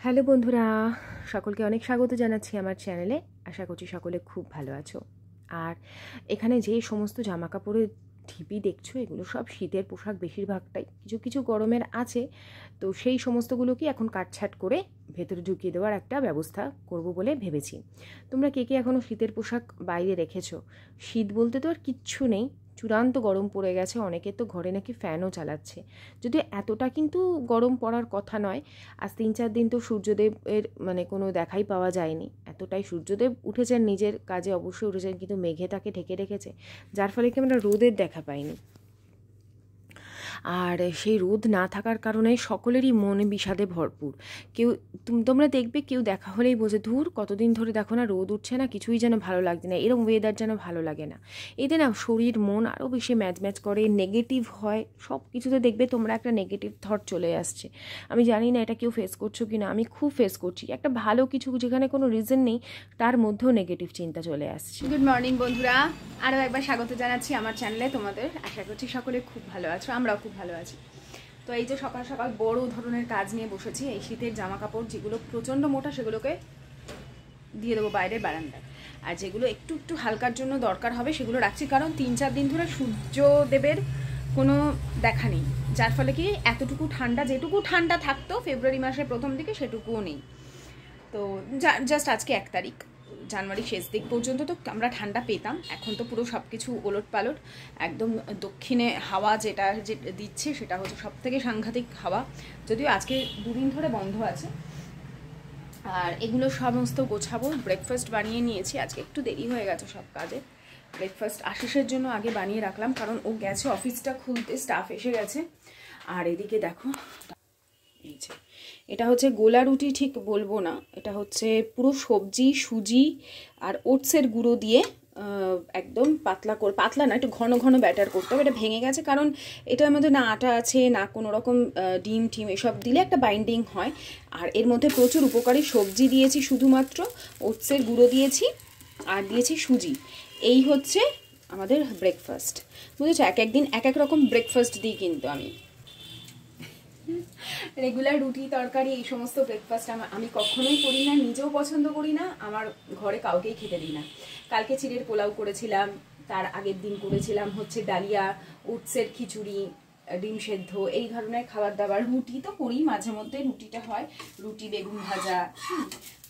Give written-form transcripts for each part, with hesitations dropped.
Hello বন্ধুরা, সকলকে অনেক স্বাগত জানাচ্ছি আমার চ্যানেলে। আশা করছি সকলে খুব ভালো আছো। আর এখানে যে সমস্ত জামা কাপড়ের ঢিপি দেখছো, এগুলো সব শীতের পোশাক, বেশিরভাগটাই। কিছু কিছু গরমের আছে, তো সেই সমস্তগুলোকে এখন কাটছাট করে ভেতরে ঢুকিয়ে দেওয়ার একটা ব্যবস্থা করব বলে ভেবেছি। তোমরা কে কে এখনও শীতের পোশাক বাইরে রেখেছো? শীত বলতে তো আর কিচ্ছু নেই, চূড়ান্ত গরম পড়ে গেছে। অনেকে তো ঘরে নাকি ফ্যানও চালাচ্ছে, যদিও এতটা কিন্তু গরম পড়ার কথা নয়। আজ 3-4 দিন তো সূর্যদেবের কোনো দেখাই পাওয়া যায়নি। এতটাই সূর্যদেব উঠেছেন, নিজের কাজে অবশ্যই উঠেছেন, কিন্তু মেঘে তাকে ঢেকে রেখেছে, যার ফলে কি আমরা রোদের দেখা পাইনি। আর সেই রোদ না থাকার কারণে সকলেরই মনে বিষাদে ভরপুর। কেউ তোমরা দেখবে, কেউ দেখা হলেই বোঝে, ধুর কতদিন ধরে দেখো না রোদ উঠছে না, কিছুই যেন ভালো লাগছে না, এরকম ওয়েদার যেন ভালো লাগে না। এতে না শরীর মন আরও বেশি ম্যাচ করে, নেগেটিভ হয়। সব কিছুতে দেখবে তোমরা একটা নেগেটিভ থট চলে আসছে। আমি জানি না এটা কেউ ফেস করছো কি না, আমি খুব ফেস করছি। একটা ভালো কিছু যেখানে কোনো রিজন নেই, তার মধ্যেও নেগেটিভ চিন্তা চলে আসছে। গুড মর্নিং বন্ধুরা, আরও একবার স্বাগত জানাচ্ছি আমার চ্যানেলে তোমাদের। আশা করছি সকলে খুব ভালো আছো, আমরাও খুব ভালো আছি। তো এই যে সকাল সকাল বড় ধরনের কাজ নিয়ে বসেছি। এই শীতের জামা কাপড় যেগুলো প্রচণ্ড মোটা, সেগুলোকে দিয়ে দেবো বাইরের বারান্দায়। আর যেগুলো একটু একটু হালকার জন্য দরকার হবে, সেগুলো রাখছি, কারণ 3-4 দিন ধরে সূর্যদেবের কোনো দেখা নেই, যার ফলে কি এতটুকু ঠান্ডা, যেটুকু ঠান্ডা থাকতো ফেব্রুয়ারি মাসের প্রথম দিকে, সেটুকুও নেই। তো জাস্ট আজকে 1 তারিখ, জানুয়ারির শেষ দিক পর্যন্ত তো আমরা ঠান্ডা পেতাম। এখন তো পুরো সব কিছু ওলট পালট। একদম দক্ষিণে হাওয়া যেটা দিচ্ছে, সেটা হচ্ছে সব থেকে সাংঘাতিক হাওয়া, যদিও আজকে 2 দিন ধরে বন্ধ আছে। আর এগুলো সমস্ত গোছাবো। ব্রেকফাস্ট বানিয়ে নিয়েছি, আজকে একটু দেরি হয়ে গেছে সব কাজে। ব্রেকফাস্ট আশিসের জন্য আগে বানিয়ে রাখলাম, কারণ ও গেছে অফিসটা খুলতে, স্টাফ এসে গেছে। আর এদিকে দেখো, এই যে এটা হচ্ছে গোলা রুটি, ঠিক বলবো না, এটা হচ্ছে পুরো সবজি, সুজি আর ওটসের গুঁড়ো দিয়ে একদম পাতলা না, একটু ঘন ঘন ব্যাটার করতে হবে। এটা ভেঙে গেছে, কারণ এটার মধ্যে না আটা আছে, না কোনো রকম ডিম টিম এসব দিলে একটা বাইন্ডিং হয়। আর এর মধ্যে প্রচুর উপকারী সবজি দিয়েছি, শুধুমাত্র ওটসের গুঁড়ো দিয়েছি আর দিয়েছি সুজি। এই হচ্ছে আমাদের ব্রেকফাস্ট, বুঝেছো? এক একদিন এক এক রকম ব্রেকফাস্ট দিই, কিন্তু আমি রেগুলার রুটি তরকারি এই সমস্ত ব্রেকফাস্ট আমি কখনোই করি না, নিজেও পছন্দ করি না, আমার ঘরে কাউকেই খেতে দিই না। কালকে চিড়ের পোলাও করেছিলাম, তার আগের দিন করেছিলাম হচ্ছে ডালিয়া, ওটসের খিচুড়ি, ডিম সেদ্ধ, এই ধরনের খাবার দাবার। রুটি তো করি মাঝে মধ্যে, রুটিটা হয়, রুটি বেগুন ভাজা।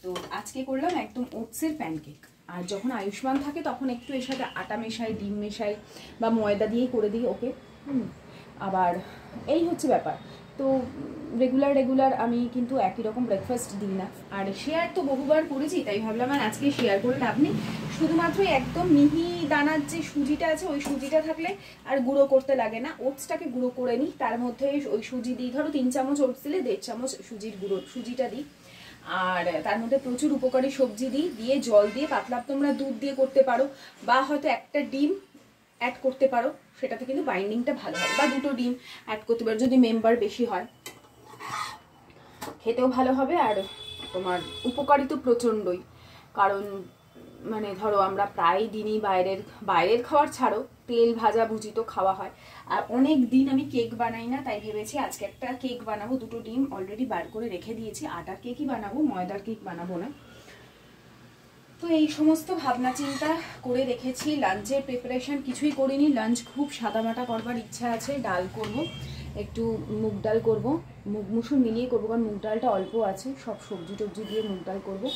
তো আজকে করলাম একদম ওটসের প্যানকেক। আর যখন আয়ুষ্মান থাকে তখন একটু এর সাথে আটা মেশাই, ডিম মেশাই, বা ময়দা দিয়েই করে দিই ওকে। আবার এই হচ্ছে ব্যাপার। তো রেগুলার আমি কিন্তু একই রকম ব্রেকফাস্ট দিই না। আর শেয়ার তো বহুবার করেছি, তাই ভাবলাম আর আজকে শেয়ার করে লাভ নেই। শুধুমাত্র একদম মিহি দানার যে সুজিটা আছে, ওই সুজিটা থাকলে আর গুঁড়ো করতে লাগে না। ওটসটাকে গুঁড়ো করে নিই, তার মধ্যে ওই সুজি দিই। ধরো 3 চামচ ওটস দিলে 1.5 চামচ সুজিটা দিই। আর তার মধ্যে প্রচুর উপকারী সবজি দিয়ে জল দিয়ে পাতলা, তোমরা দুধ দিয়ে করতে পারো, বা হয়তো একটা ডিম অ্যাড করতে পারো, সেটাতে কিন্তু বাইন্ডিংটা ভালো হবে। বা 2টো ডিম অ্যাড করতে পারো যদি মেম্বার বেশি হয়, খেতেও ভালো হবে। আর তোমার উপকারী তো প্রচণ্ডই, কারণ ধরো আমরা প্রায় দিনই বাইরের খাবার ছাড়ো, তেল ভাজা ভুজি তো খাওয়া হয়। আর অনেক দিন আমি কেক বানাই না, তাই ভেবেছি আজকে একটা কেক বানাবো। 2টো ডিম অলরেডি বার করে রেখে দিয়েছি, আটার কেকই বানাবো, ময়দার কেক বানাবো না। তো এই সমস্ত ভাবনা চিন্তা করে রেখেছি। লাঞ্চের প্রিপারেশন কিছুই করিনি, লাঞ্চ খুব সাদামাটা করবার ইচ্ছা আছে। ডাল করব, একটু মুগ ডাল করব, মুগ মুসুর মিলিয়ে করবো, কারণ মুগ ডালটা অল্প আছে। সব সবজি টবজি দিয়ে মুগ ডাল করবো।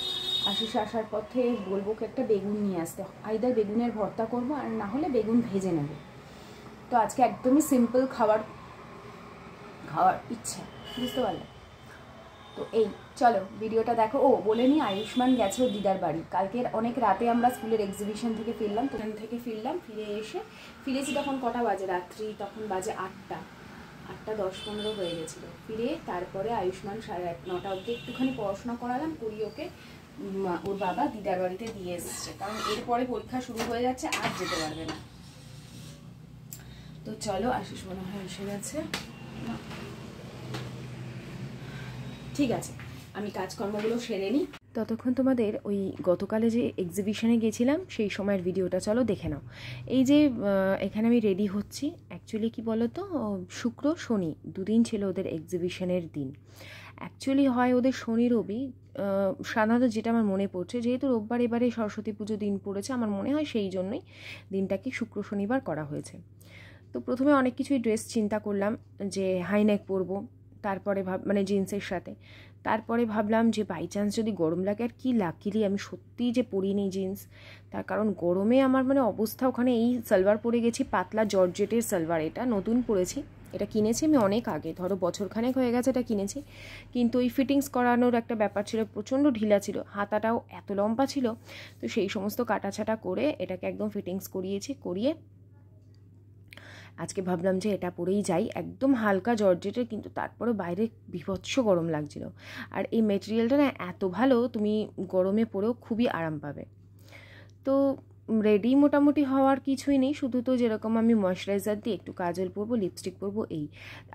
আশিস আসার পথে বলবো কি একটা বেগুন নিয়ে আসতে, আইদার বেগুনের ভর্তা করব, আর না হলে বেগুন ভেজে নেব। তো আজকে একদমই সিম্পল খাওয়ার ইচ্ছা, বুঝতে পারলে? তো এই চলো ভিডিওটা দেখো। ও বলে নি, আয়ুষ্মান গেছে ওর দিদার বাড়ি। কালকের অনেক রাতে আমরা স্কুলের এক্সিবিশন থেকে ফিরলাম, ফিরেছি তখন কটা বাজে, রাত্রি তখন বাজে 8টা 10-15 হয়ে গেছিলো। ফিরে তারপরে আয়ুষ্মান 9:30 অবধি একটুখানি পড়াশোনা করালাম, করি ওকে। ওর বাবা দিদার বাড়িতে দিয়ে এসছে, কারণ এরপরে পরীক্ষা শুরু হয়ে যাচ্ছে, আর যেতে পারবে না। তো চলো, আশিস মনে হয় এসে গেছে। ঠিক আছে, আমি কাজকর্মগুলো সেরে নিই। ততক্ষণ তোমাদের ওই গতকালে যে এক্সিবিশনে গেছিলাম সেই সময়ের ভিডিওটা চলো দেখে নাও। এই যে এখানে আমি রেডি হচ্ছি, অ্যাকচুয়ালি কি বলো তো, শুক্র শনি 2 দিন ছিল ওদের এক্সিবিশনের দিন। অ্যাকচুয়ালি হয় ওদের শনি রবি, সাধারণত যেটা আমার মনে পড়ছে, যেহেতু রোববার এবারে সরস্বতী পুজো দিন পড়েছে, আমার মনে হয় সেই জন্যই দিনটাকে শুক্র শনিবার করা হয়েছে। তো প্রথমে অনেক কিছুই ড্রেস চিন্তা করলাম যে হাইনেক পরবো, তারপরে মানে জিন্সের সাথে, তারপরে ভাবলাম যে বাই চান্স যদি গরম লাগে, আর কি লাকিলি আমি সত্যিই যে পরিনি জিন্স, তার কারণ গরমে আমার মানে অবস্থা, ওখানে এই সালোয়ার পরে গেছি, পাতলা জর্জেটের সালোয়ার, এটা নতুন পরেছি, এটা কিনেছি আমি অনেক আগে, ধরো বছরখানেক হয়ে গেছে এটা কিনেছি, কিন্তু ওই ফিটিংস করানোর একটা ব্যাপার ছিল, প্রচণ্ড ঢিলা ছিল, হাতাটাও এত লম্বা ছিল, তো সেই সমস্ত কাটাছাটা করে এটাকে একদম ফিটিংস করিয়ে আজকে ভাবলাম যে এটা পরেই যাই, একদম হালকা জর্জেটের, কিন্তু তারপরে বাইরে বিভৎস গরম লাগছিল, আর এই মেটেরিয়ালটা না এত ভালো, তুমি গরমে পরেও খুবই আরাম পাবে। তো রেডি মোটামুটি হওয়ার কিছুই নেই, শুধু তো যেরকম আমি ময়শ্চারাইজার দিয়ে একটু কাজল পরবো, লিপস্টিক পরবো, এই।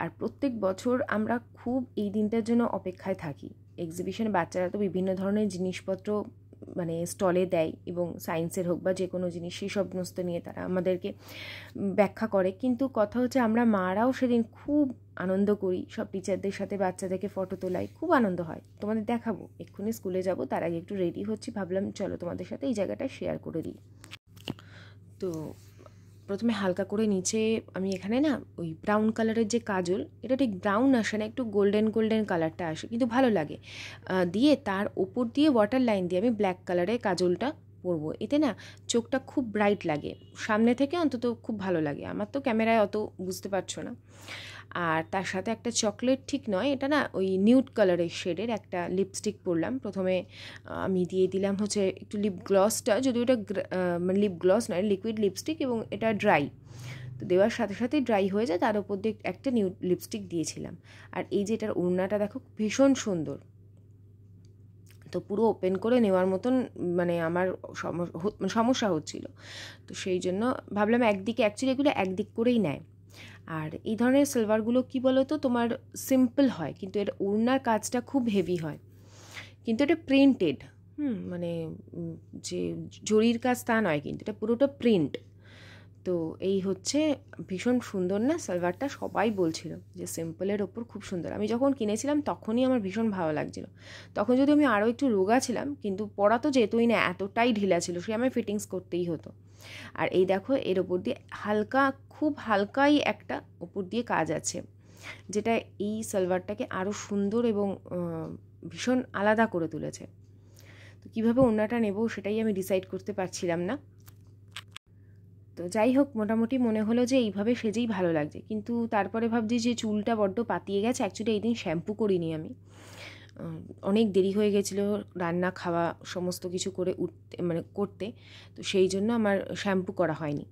আর প্রত্যেক বছর আমরা খুব এই দিনটার জন্য অপেক্ষায় থাকি, এক্সিবিশনে বাচ্চারা তো বিভিন্ন ধরনের জিনিসপত্র মানে স্টলে দেয়, এবং সায়েন্সের হোক বা যে কোনো জিনিস, সেই সমস্ত নিয়ে তারা আমাদেরকে ব্যাখ্যা করে, কিন্তু কথা হচ্ছে আমরা মারাও সেদিন খুব আনন্দ করি, সব টিচারদের সাথে বাচ্চাদেরকে ফটো তোলাই, খুব আনন্দ হয়, তোমাদের দেখাবো, এক্ষুনি স্কুলে যাব, তার আগে একটু রেডি হচ্ছি, ভাবলাম চলো তোমাদের সাথে এই জায়গাটা শেয়ার করে দিই। তো প্রথমে হালকা করে নিচে আমি এখানে না ওই ব্রাউন কালারের যে কাজল, এটা ঠিক ব্রাউন আসে না, একটু গোল্ডেন কালারটা আসে, কিন্তু ভালো লাগে, দিয়ে তার ওপর দিয়ে ওয়াটার লাইন দিয়ে আমি ব্ল্যাক কালারের কাজলটা পরবো, এতে না চোখটা খুব ব্রাইট লাগে, সামনে থেকে অন্তত খুব ভালো লাগে, আমার তো ক্যামেরায় অত বুঝতে পারছো না। আর তার সাথে একটা চকলেট ঠিক নয়, এটা না ওই নিউড কালারের শেডের একটা লিপস্টিক পরলাম, প্রথমে আমি দিয়ে দিলাম হচ্ছে একটু লিপ গ্লসটা, যদিও এটা মানে লিপ গ্লস নয়, লিকুইড লিপস্টিক, এবং এটা ড্রাই, তো দেওয়ার সাথে সাথেই ড্রাই হয়ে যায়, তার উপর দিয়ে একটা নিউড লিপস্টিক দিয়েছিলাম। আর এই যে এটার ওড়নাটা দেখো ভীষণ সুন্দর, তো পুরো ওপেন করে নেওয়ার মতন মানে আমার সমস্যা হচ্ছিল, তো সেই জন্য ভাবলাম একদিকে, অ্যাকচুয়ালি এগুলো একদিক করেই নেয়। আর এই ধরনের সালোয়ারগুলো কী বলো তো, তোমার সিম্পল হয়, কিন্তু এর ওড়নার কাজটা খুব হেভি হয়, কিন্তু এটা প্রিন্টেড, মানে যে জরির কাজ তা নয়, কিন্তু এটা পুরোটা প্রিন্ট। তো এই হচ্ছে ভীষণ সুন্দর না সালোয়ারটা, সবাই বলছিল যে সিম্পলের ওপর খুব সুন্দর, আমি যখন কিনেছিলাম তখনই আমার ভীষণ ভালো লাগছিল, তখন যদি আমি আরও একটু রোগা ছিলাম, কিন্তু পরা তো যেতই না, এতটাই ঢিলা ছিল, সে আমার ফিটিংস করতেই হতো। আর এই দেখো এর ওপর দিয়ে হালকা, খুব হালকাই একটা ওপর দিয়ে কাজ আছে, যেটা এই সালোয়ারটাকে আরও সুন্দর এবং ভীষণ আলাদা করে তুলেছে। তো কীভাবে ওড়নাটা নেব সেটাই আমি ডিসাইড করতে পারছিলাম না। তো যাই হোক, মোটামুটি মনে হলো যে এইভাবে সেজেই ভালো লাগছে, কিন্তু তারপরে ভাবছি যে চুলটা বড্ড পাতিয়ে গেছে, অ্যাকচুয়ালি এই দিন শ্যাম্পু করিনি আমি, অনেক দেরি হয়ে গেছিলো রান্না খাওয়া সমস্ত কিছু করে করতে, তো সেই জন্য আমার শ্যাম্পু করা হয়নি,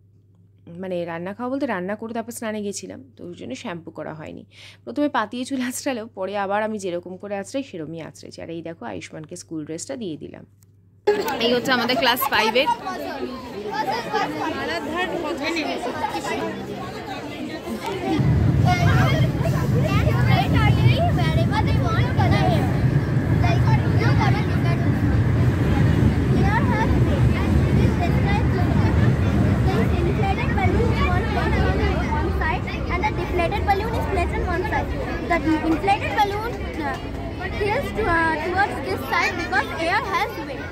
মানে রান্না খাওয়া বলতে রান্না করে তারপর স্নানে গেছিলাম, তো ওই জন্য শ্যাম্পু করা হয়নি, প্রথমে পাতিয়ে চুল আঁচড়ালেও পরে আবার আমি যেরকম করে আঁচড়াই সেরকমই আঁচড়েছি। আর এই দেখো আয়ুষ্মানকে স্কুল ড্রেসটা দিয়ে দিলাম। এই হচ্ছে আমাদের class 5-এর। The inflated balloon tilts towards this side because air has weight.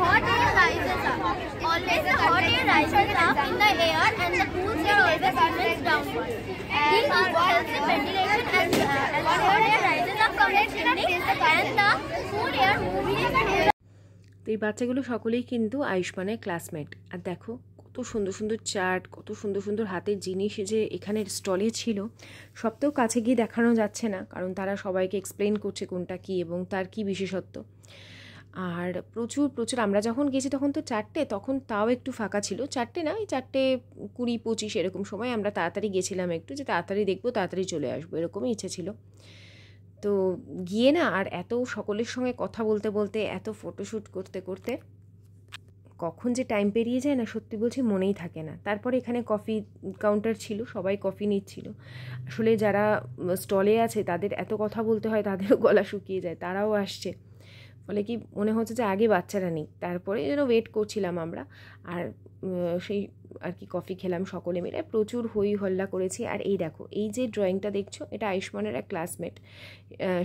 Hot air rises up. Always the hot air rises up in the air and the cool air always spreads downward. This helps in ventilation as the hot air rises up from the chimney and the cool air moves. তো এই বাচ্চাগুলো সকলেই কিন্তু আয়ুষ্মানের classmate. আর দেখো কত সুন্দর সুন্দর chart, কত সুন্দর সুন্দর হাতের জিনিস যে এখানের স্টলে ছিল, সব তো কাছে গিয়ে দেখানো যাচ্ছে না, কারণ তারা সবাইকে এক্সপ্লেন করছে কোনটা কী এবং তার কী বিশেষত্ব। আর প্রচুর প্রচুর, আমরা যখন গেছি তখন তো 4টে, তখন তাও একটু ফাঁকা ছিল, 4টে না, ওই 4:20-25 এরকম সময় আমরা তাড়াতাড়ি গেছিলাম, একটু যে তাড়াতাড়ি দেখবো তাড়াতাড়ি চলে আসবো, এরকমই ইচ্ছে ছিল। তো গিয়ে না আর এত সকলের সঙ্গে কথা বলতে বলতে, এত ফটোশ্যুট করতে করতে কখন যে টাইম পেরিয়ে যায় না, সত্যি বলছি মনেই থাকে না। তারপরে এখানে কফি কাউন্টার ছিল, সবাই কফি নিচ্ছিল। আসলে যারা স্টলে আছে তাদের এত কথা বলতে হয়, তাদেরও গলা শুকিয়ে যায়, তারাও আসছে, ফলে কি মনে হচ্ছে যে আগে বাচ্চারা নেই। তারপরে যেন ওয়েট করছিলাম আমরা, আর সেই আর কি কফি খেলাম সকলে মিলে, প্রচুর হই হল্লা করেছি। আর এই দেখো, এই যে ড্রয়িংটা দেখছো, এটা আয়ুষ্মানের এক ক্লাসমেট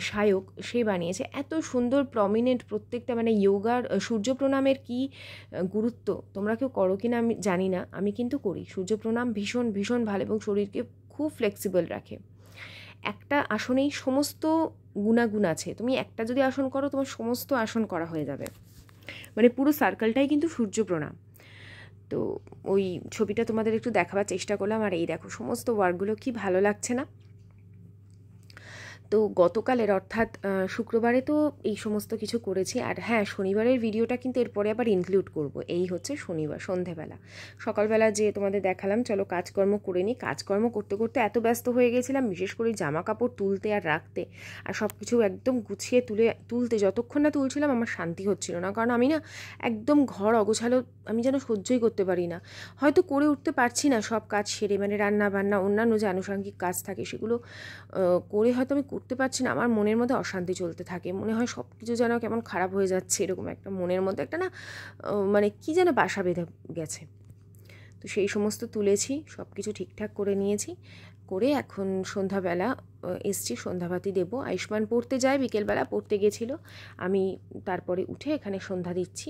সায়ক, সে বানিয়েছে। এত সুন্দর প্রমিনেন্ট প্রত্যেকটা, মানে যোগার সূর্য প্রণামের কি গুরুত্ব তোমরা কেউ করো কি না আমি জানি না, আমি কিন্তু করি। সূর্য প্রণাম ভীষণ ভীষণ ভালো এবং শরীরকে খুব ফ্লেক্সিবল রাখে। একটা আসনেই সমস্ত গুণাগুণ আছে, তুমি একটা যদি আসন করো তোমার সমস্ত আসন করা হয়ে যাবে, মানে পুরো সার্কেলটাই কিন্তু সূর্য প্রণাম। তো ওই ছবিটা তোমাদের একটু দেখাবার চেষ্টা করলাম। আর এই দেখো সমস্ত ওয়ার্কগুলো কি ভালো লাগছে না? তো গতকালের অর্থাৎ শুক্রবারে তো এই সমস্ত কিছু করেছি। আর হ্যাঁ, শনিবারের ভিডিওটা কিন্তু এরপরে আবার ইনক্লুড করব। এই হচ্ছে শনিবার সন্ধেবেলা। সকালবেলা যে তোমাদের দেখালাম, চলো কাজকর্ম করে নিই। কাজকর্ম করতে করতে এত ব্যস্ত হয়ে গেছিলাম, বিশেষ করে জামা কাপড় তুলতে আর রাখতে, আর সব কিছু একদম গুছিয়ে তুলতে যতক্ষণ না তুলছিলাম আমার শান্তি হচ্ছিল না। কারণ আমি না একদম ঘর অগোছালো আমি যেন সহ্যই করতে পারি না। হয়তো করে উঠতে পারছি না সব কাজ সেরে, মানে রান্না বান্না অন্যান্য যে আনুষঙ্গিক কাজ থাকে সেগুলো করে হয়তো আমি করতে পারছি না। আমার মনের মধ্যে অশান্তি চলতে থাকে, মনে হয় সব কিছু যেন কেমন খারাপ হয়ে যাচ্ছে, এরকম একটা মনের মধ্যে একটা না মানে কি যেন বাসা বেঁধে গেছে। তো সেই সমস্ত তুলেছি, সব কিছু ঠিকঠাক করে নিয়েছি, করে এখন সন্ধ্যাবেলা এসছি, সন্ধ্যাবাতি দেবো। আয়ুষ্মান পড়তে যায়, বিকেলবেলা পড়তে গেছিলো, আমি তারপরে উঠে এখানে সন্ধ্যা দিচ্ছি।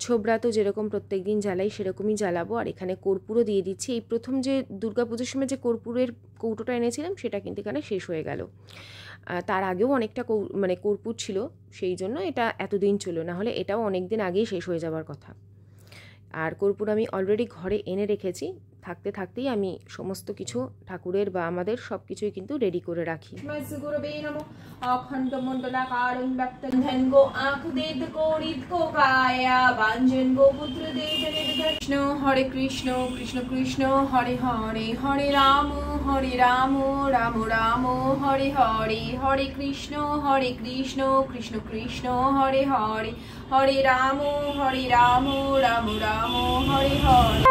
ছোবরা তো যেরকম প্রত্যেক দিন জ্বালাই সেরকমই জ্বালাবো। আর এখানে কর্পূরও দিয়ে দিচ্ছি। এই প্রথম যে দুর্গাপুজোর সময় যে কর্পূরের কৌটোটা এনেছিলাম সেটা কিন্তু এখানে শেষ হয়ে গেল। তার আগেও অনেকটা মানে কর্পূর ছিল, সেই জন্য এটা এতদিন ছিল, না হলে এটাও অনেক দিন আগেই শেষ হয়ে যাওয়ার কথা। আর কর্পূর আমি অলরেডি ঘরে এনে রেখেছি, থাকতে থাকতেই আমি সমস্ত কিছু ঠাকুরের বা আমাদের সব কিছুই কিন্তু রেডি করে রাখি। অখণ্ড মণ্ডলাকারং ব্যক্তন্ধন গো আঁখ দেদ কোরিত কো কায়া বাঞ্জন গো পুত্র দেদ কৃষ্ণ হরে কৃষ্ণ কৃষ্ণ কৃষ্ণ হরে হরে, হরে রাম রাম রাম হরে হরে, হরে কৃষ্ণ কৃষ্ণ কৃষ্ণ হরে হরে, হরে রাম রাম রাম হরে হরে।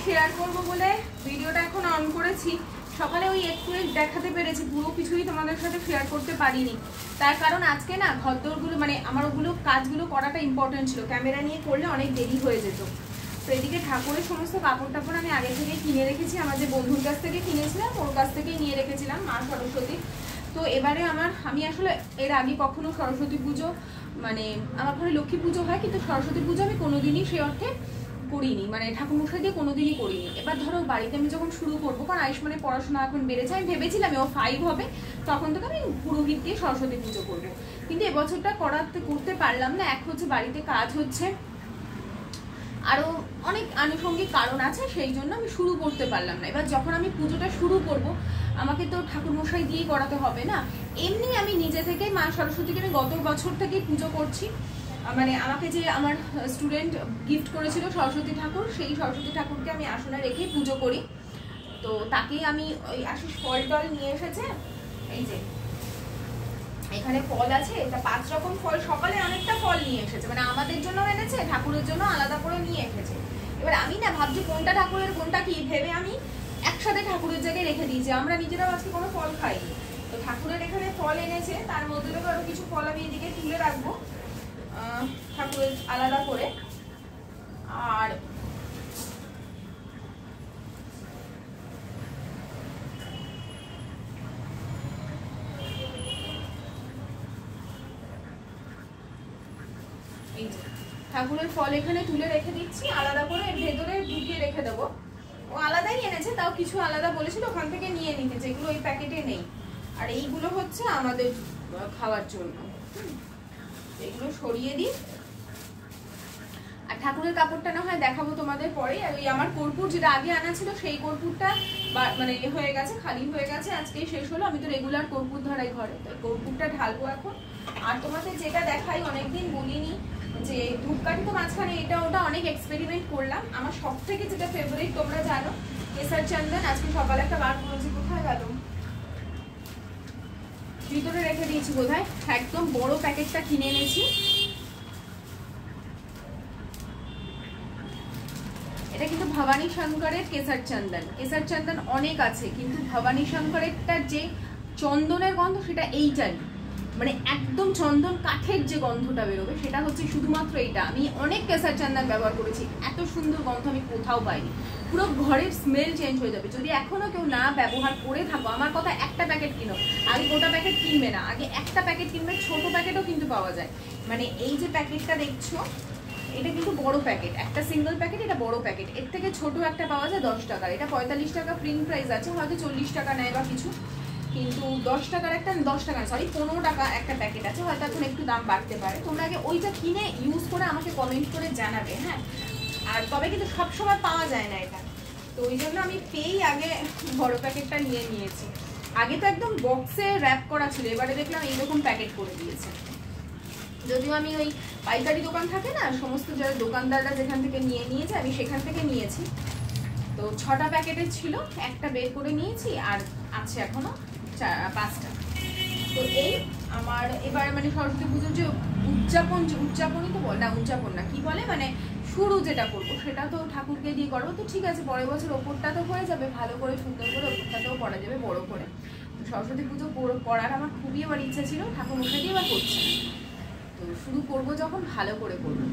শেয়ার করবো বলে ভিডিওটা এখন অন করেছি। সকালে ওই একটু দেখাতে পেরেছি, পুরো কিছুই তোমাদের সাথে শেয়ার করতে পারিনি। তার কারণ আজকে না ঘরদোরগুলো মানে আমার ওগুলো কাজগুলো করাটা ইম্পর্টেন্ট ছিল, ক্যামেরা নিয়ে করলে অনেক দেরি হয়ে যেত। তো এদিকে ঠাকুরের সমস্ত কাপড় টাপড় আমি আগে থেকে কিনে রেখেছি, আমার যে বন্ধুর কাছ থেকে কিনেছিলাম ওর কাছ থেকেই নিয়ে রেখেছিলাম, মা সরস্বতী। তো এবারে আমি আসলে এর আগে কখনো সরস্বতী পুজো, মানে আমার ঘরে লক্ষ্মী পুজো হয় কিন্তু সরস্বতী পুজো আমি কোনোদিনই সে অর্থে করিনি, মানে ঠাকুরমশাই দিয়ে কোনোদিনই করিনি। এবার ধরো বাড়িতে আমি যখন শুরু করবো, কারণ আয়ুষ্মানের পড়াশোনা এখন বেড়েছে, আমি ভেবেছিলাম ও 5 হবে, তখন থেকে আমি পুরোহিত দিয়ে সরস্বতী পুজো করবো। কিন্তু এবছরটা করতে পারলাম না। এক হচ্ছে বাড়িতে কাজ হচ্ছে, আরও অনেক আনুষঙ্গিক কারণ আছে, সেই জন্য আমি শুরু করতে পারলাম না। এবার যখন আমি পুজোটা শুরু করব, আমাকে তো ঠাকুরমশাই দিয়েই করাতে হবে না। এমনি আমি নিজে থেকেই মা সরস্বতীকে আমি গত বছর থেকেই পুজো করছি। মানে আমাকে যে আমার স্টুডেন্ট গিফট করেছিল সরস্বতী ঠাকুর, সেই সরস্বতী ঠাকুরকে আমি আসনে রেখে পুজো করি। তো তাকেই আমি ওই আশিস ফল টল নিয়ে এসেছে, এই যে এখানে ফল আছে, এটা 5 রকম ফল, সকালে অনেকটা ফল নিয়ে এসেছে, মানে আমাদের জন্য এনেছে, ঠাকুরের জন্য আলাদা করে নিয়ে এসেছে। এবার আমি না ভাবছি কোনটা ঠাকুরের কোনটা কি ভেবে আমি একসাথে ঠাকুরের জায়গায় রেখে দিয়েছি। আমরা নিজেরাও আজকে কোনো ফল খাইনি, তো ঠাকুরের এখানে ফল এনেছে, তার মধ্যে থেকে আরো কিছু ফল আমি এদিকে তুলে রাখবো ঠাকুরের আলাদা করে। আর ঠাকুরের ফল এখানে তুলে রেখে দিচ্ছি আলাদা করে, এর ভেতরে ঢুকিয়ে রেখে দেবো। ও আলাদাই এনেছে, তাও কিছু আলাদা বলেছিল ওখান থেকে নিয়ে নিতে, যেগুলো ওই প্যাকেটে নেই। আর এইগুলো হচ্ছে আমাদের খাওয়ার জন্য। এগুলো সরিয়ে দিই। আর ঠাকুরের কাপড়টা না হয় দেখাবো তোমাদের পরে। আর ওই আমার কর্পূর যেটা আগে আনা ছিল সেই কর্পূরটা মানে হয়ে গেছে, খালি হয়ে গেছে, আজকেই শেষ হলো। আমি তো রেগুলার কর্পূর ধরাই ঘরে, তো কর্পূরটা ঢালবো এখন। আর তোমাদের যেটা দেখাই, অনেকদিন বলিনি যে ধূপকাঠি তো মাঝখানে এটা ওটা অনেক এক্সপেরিমেন্ট করলাম। আমার সব থেকে যেটা ফেভারিট তোমরা জানো, কেসার চন্দন। আজকে সকালে একটা বার করেছি, কোথায় গেল, ভিতরে রেখে দিয়েছি বোধহয়। একদম বড় প্যাকেটটা কিনে এনেছি। এটা কিন্তু ভবানী শঙ্করের কেসার চন্দন। কেসার চন্দন অনেক আছে, কিন্তু ভবানী শঙ্করেরটা যে চন্দনের গন্ধ সেটা এইটাই, মানে একদম চন্দন কাঠের যে গন্ধটা বেরোবে সেটা হচ্ছে শুধুমাত্র এইটা। আমি অনেক কেসার চন্দন ব্যবহার করেছি, এত সুন্দর গন্ধ আমি কোথাও পাইনি। পুরো ঘরের স্মেল চেঞ্জ হয়ে যাবে। যদি এখনো কেউ না ব্যবহার করে থাকো, আমার কথা একটা প্যাকেট কিনো। আগে গোটা প্যাকেট কিনবে না, আগে একটা প্যাকেট কিনবে। ছোট প্যাকেটও কিন্তু পাওয়া যায়। মানে এই যে প্যাকেটটা দেখছো, এটা কিন্তু বড় প্যাকেট, একটা সিঙ্গেল প্যাকেট, এটা বড় প্যাকেট। এর থেকে ছোট একটা পাওয়া যায় 10 টাকার। এটা 45 টাকা প্রিন্ট প্রাইস আছে, হয়তো 40 টাকা নেয় বা কিছু, কিন্তু 10 টাকার একটা, 10 টাকা সরি 15 টাকা একটা প্যাকেট আছে। হয়তো এখন একটু দাম বাড়তে পারে। তোমরা আগে ওইটা কিনে ইউজ করে আমাকে কমেন্ট করে জানাবে, হ্যাঁ। আর তবে কিন্তু সবসময় পাওয়া যায় না এটা, তো ওই জন্য আমি পেয়েই আগে বড় প্যাকেটটা নিয়ে নিয়েছি। আগে তো একদম বক্সে র্যাপ করা ছিল, এবারে দেখলাম এইরকম প্যাকেট করে দিয়েছে। যদিও আমি ওই পাইকারি দোকান থাকে না, সমস্ত যারা দোকানদাররা যেখান থেকে নিয়ে নিয়েছে, আমি সেখান থেকে নিয়েছি। তো 6টা প্যাকেটের ছিল, একটা বের করে নিয়েছি, আর আছে এখনো 5টা। তো এই আমার এবার মানে সরস্বতী পুজোর যে উদযাপনই তো বল না, উদযাপন না কি বলে, মানে শুরু যেটা করবো সেটা তো ঠাকুরকে দিয়ে করবো। তো ঠিক আছে, পরের বছর ওপরটা তো হয়ে যাবে ভালো করে, সুন্দর করে ওপরটাতেও করা যাবে বড় করে। তো সরস্বতী পুজো করার আমার খুবই এবার ইচ্ছা ছিল, ঠাকুর মশাইকে এবার করছে না। তো শুরু করবো যখন ভালো করে করবো।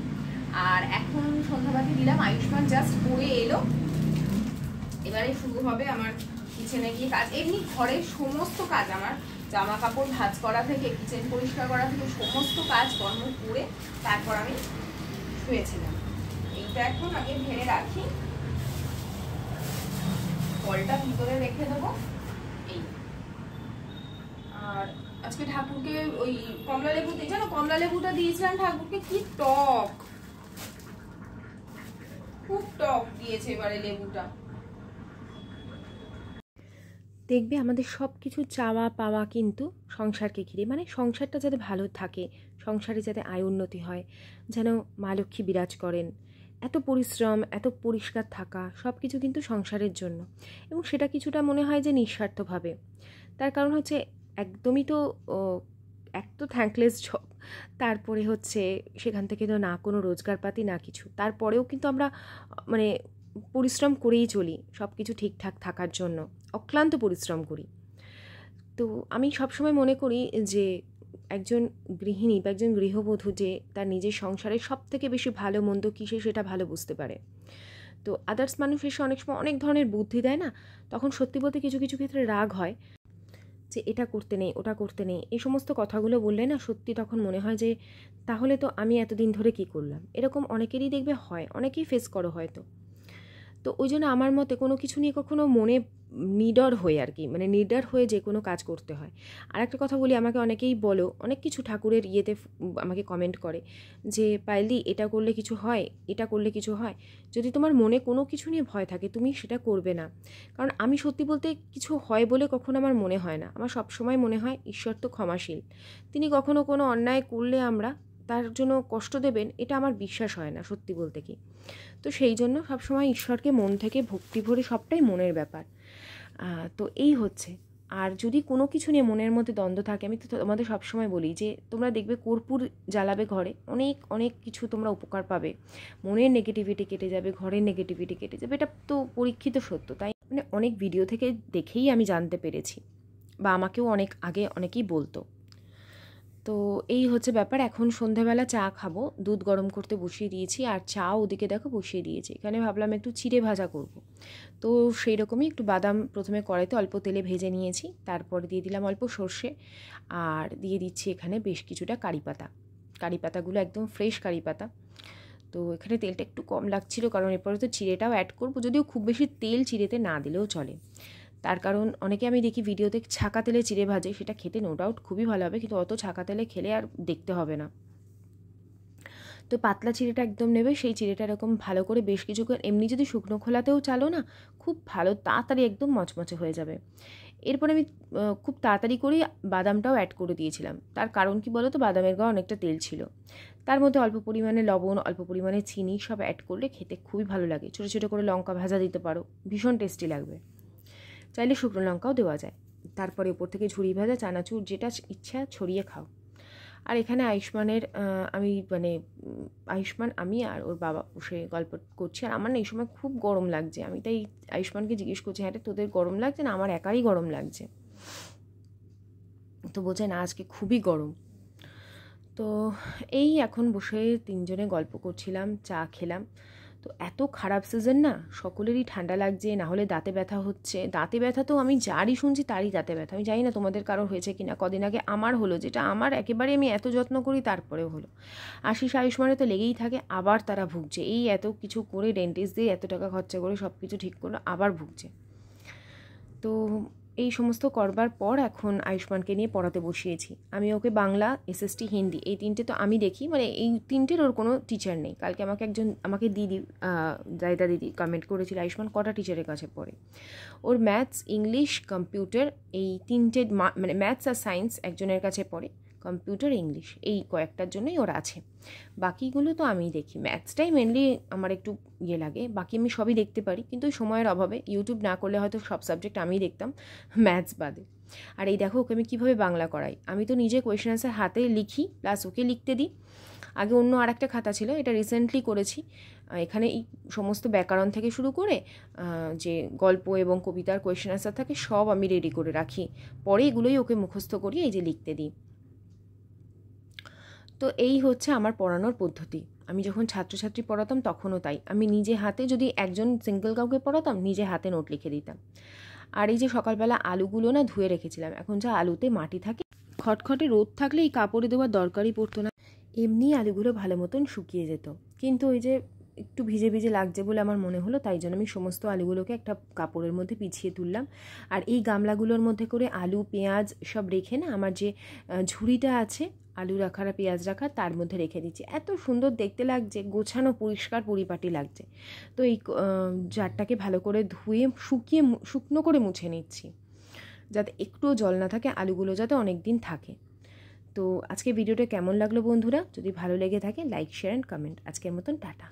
আর এখন সন্ধ্যাবাতি দিলাম, আয়ুষ্মান জাস্ট পড়ে এলো, এবারে শুরু হবে আমার কিচেনে গিয়ে কাজ। এমনি ঘরের সমস্ত কাজ, আমার জামা কাপড় ভাঁজ করা থেকে কিচেন পরিষ্কার করা থেকে সমস্ত কাজ কর্ম করে তারপর আমি শুয়েছিলাম। এইটা এখন আগে ঢেলে রাখি, ফলটা ভিতরে রেখে দেবো। এই আর আজকে ঠাকুরকে ওই কমলা লেবু দিয়ে, জানো কমলা লেবুটা দিয়েছিলাম ঠাকুরকে, কি টক, খুব টক দিয়েছে এবারে লেবুটা। দেখবে আমাদের সব কিছু চাওয়া পাওয়া কিন্তু সংসারকে ঘিরে, মানে সংসারটা যাতে ভালো থাকে, সংসারে যাতে আয় উন্নতি হয়, যেন মা লক্ষ্মী বিরাজ করেন। এত পরিশ্রম, এত পরিষ্কার থাকা, সব কিছু কিন্তু সংসারের জন্য, এবং সেটা কিছুটা মনে হয় যে নিঃস্বার্থভাবে। তার কারণ হচ্ছে একদমই তো এক তো থ্যাঙ্কলেস জব, তারপরে হচ্ছে সেখান থেকে তো না কোনো রোজগারপাতি না কিছু, তারপরেও কিন্তু আমরা মানে পরিশ্রম করেই চলি সব কিছু ঠিকঠাক থাকার জন্য, অক্লান্ত পরিশ্রম করি। তো আমি সবসময় মনে করি যে একজন গৃহিণী বা একজন গৃহবধূ যে তার নিজের সংসারের সব থেকে বেশি ভালো মন্দ কিসে সেটা ভালো বুঝতে পারে। তো আদার্স মানুষ এসে অনেক সময় অনেক ধরনের বুদ্ধি দেয় না, তখন সত্যি বলতে কিছু কিছু ক্ষেত্রে রাগ হয় যে এটা করতে নেই, ওটা করতে নেই, এই সমস্ত কথাগুলো বললে না সত্যি তখন মনে হয় যে তাহলে তো আমি এতদিন ধরে কি করলাম। এরকম অনেকেরই দেখবে হয়, অনেকেই ফেস করো হয়তো। তো ওই জন্য আমার মতে কোনো কিছু নিয়ে কখনো মনে নিডর হয়ে আর কি, মানে নিডর হয়ে যে কোনো কাজ করতে হয়। আর একটা কথা বলি, আমাকে অনেকেই বলো, অনেক কিছু ঠাকুরের ইয়েতে আমাকে কমেন্ট করে যে পায়েলদি এটা করলে কিছু হয়, এটা করলে কিছু হয়। যদি তোমার মনে কোনো কিছু নিয়ে ভয় থাকে তুমি সেটা করবে না, কারণ আমি সত্যি বলতে কিছু হয় বলে কখনো আমার মনে হয় না। আমার সবসময় মনে হয় ঈশ্বর তো ক্ষমাশীল, তিনি কখনো কোনো অন্যায় করলে আমরা তার জন্য কষ্ট দেবেন, এটা আমার বিশ্বাস হয় না সত্যি বলতে কি। তো সেই জন্য সবসময় ঈশ্বরকে মন থেকে ভক্তি ভরে, সবটাই মনের ব্যাপার। তো এই হচ্ছে। আর যদি কোনো কিছু নিয়ে মনের মধ্যে দ্বন্দ্ব থাকে, আমি তো তোমাদের সবসময় বলি যে তোমরা দেখবে কর্পূর জ্বালাবে ঘরে, অনেক অনেক কিছু তোমরা উপকার পাবে, মনের নেগেটিভিটি কেটে যাবে, ঘরের নেগেটিভিটি কেটে যাবে। এটা তো পরীক্ষিত সত্য, তাই মানে অনেক ভিডিও থেকে দেখেই আমি জানতে পেরেছি, বা আমাকেও অনেক আগে অনেকেই বলতো। তো এই হচ্ছে ব্যাপার। এখন সন্ধ্যাবেলা চা খাবো, দুধ গরম করতে বসিয়ে দিয়েছি, আর চা ওদিকে দেখো বসিয়ে দিয়েছি। এখানে ভাবলাম একটু চিড়ে ভাজা করব। তো সেই রকমই একটু বাদাম প্রথমে কড়াইতে অল্প তেলে ভেজে নিয়েছি, তারপর দিয়ে দিলাম অল্প সর্ষে, আর দিয়ে দিচ্ছি এখানে বেশ কিছুটা কারি পাতা। কারি পাতাগুলো একদম ফ্রেশ কারি পাতা। তো এখানে তেলটা একটু কম লাগছিল, কারণ এরপরে তো চিড়েটাও অ্যাড করবো, যদিও খুব বেশি তেল চিড়েতে না দিলেও চলে। তার কারণ অনেকে আমি দেখি ভিডিওতে ছাকা তেলে চিড়ে ভাজে, সেটা খেতে নো ডাউট খুবই ভালো হবে, কিন্তু অত ছাকা তেলে খেলে আর দেখতে হবে না। তো পাতলা চিড়েটা একদম নেবে, সেই চিড়েটা এরকম ভালো করে বেশ কিছুক্ষণ এমনি যদি শুকনো খোলাতেও চালো না, খুব ভালো তাড়াতাড়ি একদম মচমচে হয়ে যাবে। এরপরে আমি খুব তাড়াতাড়ি করেই বাদামটাও অ্যাড করে দিয়েছিলাম। তার কারণ কি বলো তো, বাদামের গায়ে অনেকটা তেল ছিল, তার মধ্যে অল্প পরিমাণে লবণ, অল্প পরিমাণে চিনি সব অ্যাড করলে খেতে খুবই ভালো লাগে। ছোটো ছোটো করে লঙ্কা ভাজা দিতে পারো, ভীষণ টেস্টি লাগবে। চাইলে শুকনো লঙ্কাও দেওয়া যায়। তারপরে উপর থেকে ঝুড়ি ভাজা চানাচুর যেটা ইচ্ছা ছড়িয়ে খাও। আর এখানে আয়ুষ্মানের আয়ুষ্মান আমি আর ওর বাবা বসে গল্প করছি। আর আমার না এই সময় খুব গরম লাগছে, আমি তাই আয়ুষ্মানকে জিজ্ঞেস করছি, হ্যাঁ তোদের গরম লাগছে না আমার একারই গরম লাগছে? তো বলছে না আজকে খুবই গরম। তো এই এখন বসে তিনজনে গল্প করছিলাম, চা খেলাম। তো এত খারাপ সিজন না, সকলেরই ঠান্ডা লাগছে, না হলে দাঁতে ব্যথা হচ্ছে। দাঁতে ব্যথা তো আমি যারই শুনছি তারই দাঁতে ব্যথা, আমি জানি না তোমাদের কারো হয়েছে কি না। কদিন আগে আমার হলো, যেটা আমার একেবারে আমি এত যত্ন করি তারপরেও হলো। আশিস আয়ুষ্মানে তো লেগেই থাকে, আবার তারা ভুগছে। এই এত কিছু করে ডেন্টিস্ট দিয়ে এত টাকা খরচা করে সব কিছু ঠিক করলো, আবার ভুগছে। তো এই সমস্ত করবার পর এখন আয়ুষ্মানকে নিয়ে পড়াতে বসিয়েছি। আমি ওকে বাংলা, এসএসটি, হিন্দি এই তিনটে তো আমি দেখি, মানে এই তিনটের ওর কোনো টিচার নেই। কালকে আমাকে দিদি জায়দা দিদি কমেন্ট করেছিল আয়ুষ্মান কটা টিচারের কাছে পড়ে। ওর ম্যাথস, ইংলিশ, কম্পিউটার এই তিনটে, মানে ম্যাথস আর সায়েন্স একজনের কাছে পড়ে, কম্পিউটার, ইংলিশ এই কয়েকটার জন্যই ওরা আছে। বাকিগুলো তো আমিই দেখি। ম্যাথসটাই মেনলি আমার একটু লাগে, বাকি আমি সবই দেখতে পারি, কিন্তু সময়ের অভাবে ইউটিউব না করলে হয়তো সব সাবজেক্ট আমিই দেখতাম, ম্যাথস বাদে। আর এই দেখো ওকে আমি কীভাবে বাংলা করাই। আমি তো নিজে কোয়েশ্চেন আনসার হাতে লিখি, প্লাস ওকে লিখতে দিই। আগে অন্য আরেকটা খাতা ছিল, এটা রিসেন্টলি করেছি। এখানে এই সমস্ত ব্যাকরণ থেকে শুরু করে যে গল্প এবং কবিতার কোয়েশ্চেন আনসার থাকে সব আমি রেডি করে রাখি, পরে এগুলোই ওকে মুখস্থ করি, এই যে লিখতে দিই। তো এই হচ্ছে আমার পড়ানোর পদ্ধতি। আমি যখন ছাত্রছাত্রী পড়াতাম তখনও তাই, আমি নিজে হাতে, যদি একজন সিঙ্গেল কাউকে পড়াতাম নিজে হাতে নোট লিখে দিতাম। আর এই যে সকালবেলা আলুগুলো না ধুয়ে রেখেছিলাম, এখন যা আলুতে মাটি থাকে, খটখটে রোদ থাকলে এই কাপড়ে দেওয়ার দরকারই পড়তো না, এমনি আলুগুলো ভালো মতন শুকিয়ে যেত। কিন্তু ওই যে একটু ভিজে ভিজে লাগছে বলে আমার মনে হলো, তাই জন্য আমি সমস্ত আলুগুলোকে একটা কাপড়ের মধ্যে পিছিয়ে তুললাম। আর এই গামলাগুলোর মধ্যে করে আলু, পেঁয়াজ সব রেখে না, আমার যে ঝুড়িটা আছে আলু রাখার, পেঁয়াজ রাখার, তার মধ্যে রেখে দিচ্ছি। এত সুন্দর দেখতে লাগছে, গোছানো, পরিষ্কার, পরিপাটি লাগছে। তো এই জারটাকে ভালো করে ধুয়ে শুকনো করে মুছে নিচ্ছি, যাতে একটুও জল না থাকে, আলুগুলো যাতে অনেক দিন থাকে। তো আজকে ভিডিওটা কেমন লাগলো বন্ধুরা? যদি ভালো লেগে থাকে লাইক, শেয়ার অ্যান্ড কমেন্ট। আজকের মতন টাটা।